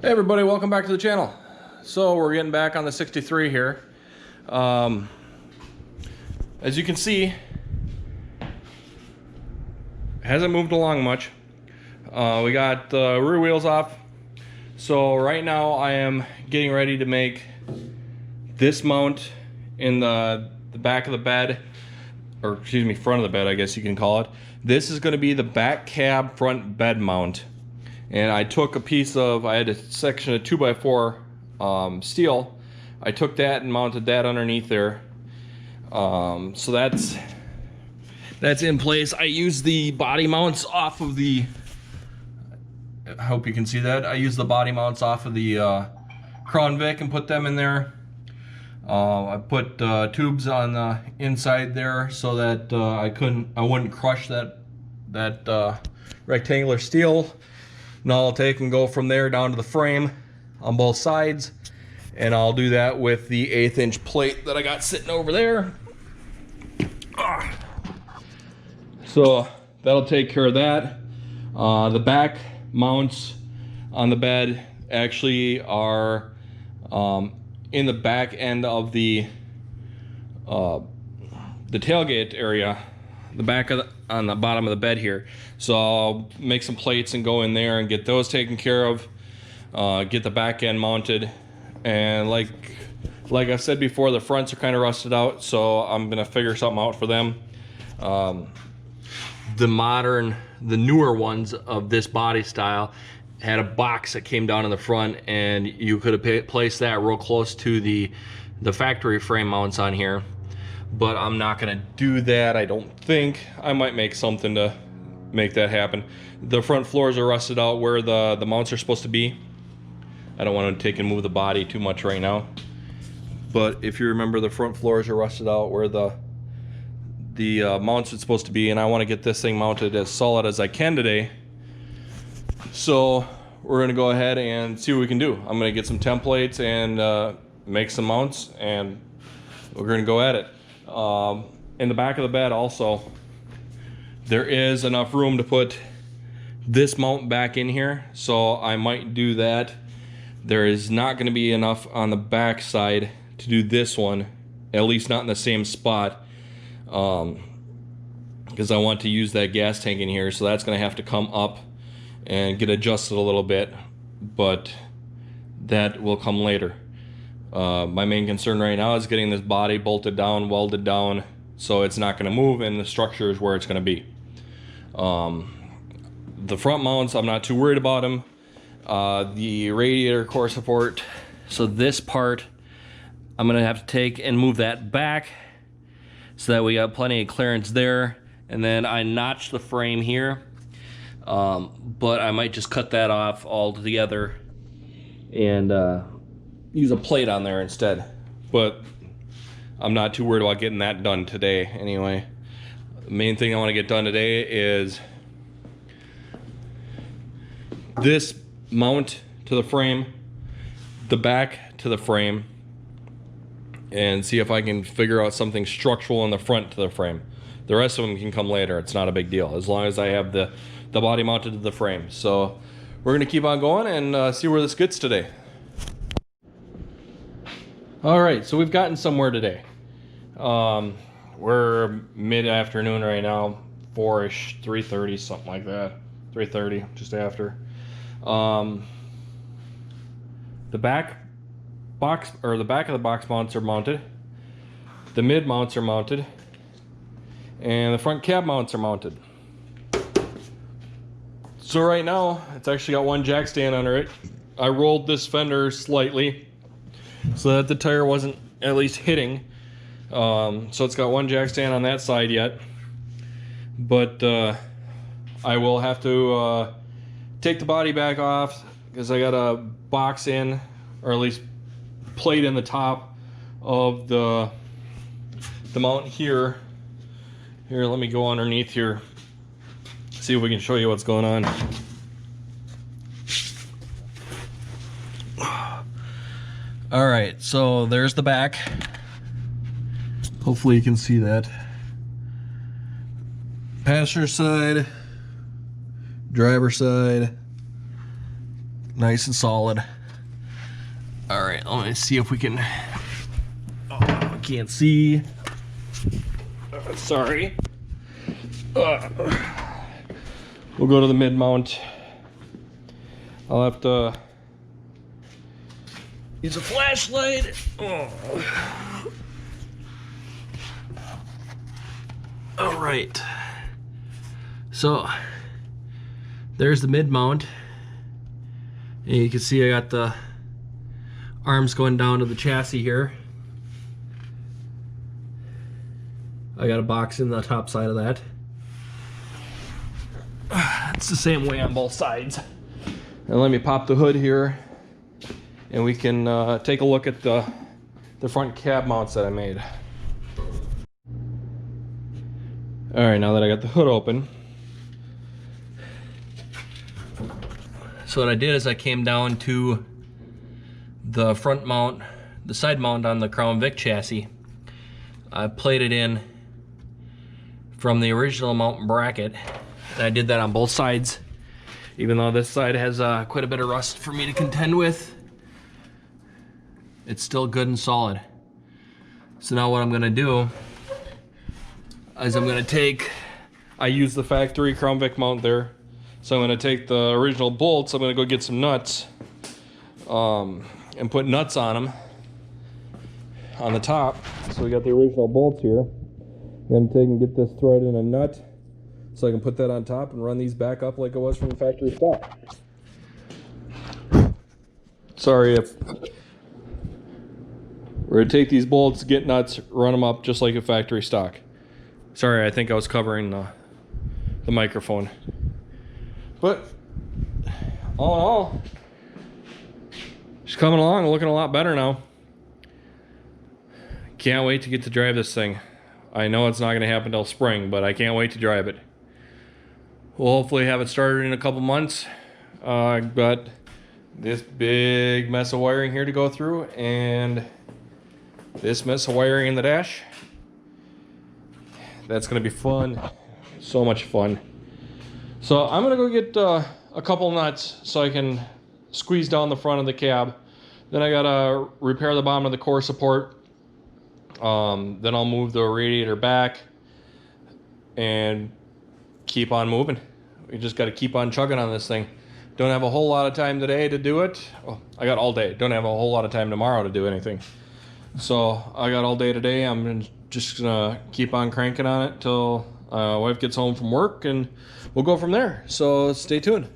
Hey everybody, welcome back to the channel. So we're getting back on the 63 here. As you can see, it hasn't moved along much. We got the rear wheels off. So right now I am getting ready to make this mount in the back of the bed, or excuse me, front of the bed, I guess you can call it. This is going to be the back cab front bed mount. And I took a piece of, I had a section of 2x4 steel. I took that and mounted that underneath there. So that's in place. I used the body mounts off of the, I hope you can see that. I used the body mounts off of the Crown Vic and put them in there. I put tubes on the inside there so that I wouldn't crush that rectangular steel. Now I'll take and go from there down to the frame on both sides, and I'll do that with the 1/8 inch plate that I got sitting over there. So that'll take care of that. The back mounts on the bed actually are in the back end of the tailgate area, the back of on the bottom of the bed here. So I'll make some plates and go in there and get those taken care of, get the back end mounted, and like I said before, the fronts are kind of rusted out, so I'm gonna figure something out for them. The newer ones of this body style had a box that came down in the front, and you could have placed that real close to the factory frame mounts on here. But I'm not gonna do that, I don't think. I might make something to make that happen. The front floors are rusted out where the mounts are supposed to be. I don't want to take and move the body too much right now. But if you remember, the front floors are rusted out where the mounts are supposed to be, and I want to get this thing mounted as solid as I can today. So we're gonna go ahead and see what we can do. I'm gonna get some templates and make some mounts, and we're gonna go at it. In the back of the bed also, there is enough room to put this mount back in here, so I might do that. There is not going to be enough on the back side to do this one, at least not in the same spot, because I want to use that gas tank in here, so that's going to have to come up and get adjusted a little bit, but that will come later. My main concern right now is getting this body bolted down, welded down, so it's not going to move and the structure is where it's going to be. The front mounts, I'm not too worried about them. The radiator core support, so this part I'm going to have to take and move that back so that we got plenty of clearance there. And then I notched the frame here, but I might just cut that off altogether and use a plate on there instead. But I'm not too worried about getting that done today anyway. The main thing I want to get done today is this mount to the frame, the back to the frame, and see if I can figure out something structural in the front to the frame. The rest of them can come later. It's not a big deal as long as I have the body mounted to the frame. So we're gonna keep on going and see where this gets today. All right, so we've gotten somewhere today. We're mid-afternoon right now, 4-ish, 3:30, something like that. 3:30, just after. The back box, or the back of the box mounts are mounted. The mid mounts are mounted, and the front cab mounts are mounted. So right now, it's actually got one jack stand under it. I rolled this fender slightly so that the tire wasn't at least hitting. So it's got one jack stand on that side yet, but I will have to take the body back off because I got a box in, or at least plate in the top of the mount here. Here, let me go underneath here, see if we can show you what's going on. All right, so there's the back. Hopefully you can see that. Passenger side, driver side, nice and solid. All right, let me see if we can, oh, I can't see. Sorry. We'll go to the mid mount. I'll have to use a flashlight. Oh. All right. So there's the mid mount. And you can see I got the arms going down to the chassis here. I got a box in the top side of that. It's the same way on both sides. And let me pop the hood here, and we can take a look at the front cab mounts that I made. All right, now that I got the hood open. So what I did is I came down to the front mount, the side mount on the Crown Vic chassis. I plated in from the original mount bracket. And I did that on both sides, even though this side has quite a bit of rust for me to contend with. It's still good and solid. So now what I'm gonna do is I'm gonna take, I use the factory Crown Vic mount there. So I'm gonna take the original bolts, I'm gonna go get some nuts and put nuts on them on the top. So we got the original bolts here. I'm gonna take and get this thread in a nut so I can put that on top and run these back up like it was from the factory stock. Sorry if we're gonna take these bolts, get nuts, run them up just like a factory stock. Sorry, I think I was covering the microphone. But all in all, she's coming along, looking a lot better now. Can't wait to get to drive this thing. I know it's not going to happen till spring, but I can't wait to drive it. We'll hopefully have it started in a couple months. But this big mess of wiring here to go through, and this mess of wiring in the dash. That's going to be fun. So much fun. So I'm going to go get a couple nuts so I can squeeze down the front of the cab. Then I got to repair the bottom of the core support. Then I'll move the radiator back and keep on moving. We just got to keep on chugging on this thing. Don't have a whole lot of time today to do it. Oh, I got all day. Don't have a whole lot of time tomorrow to do anything. So I got all day today. I'm just gonna keep on cranking on it till wife gets home from work, and we'll go from there. So stay tuned.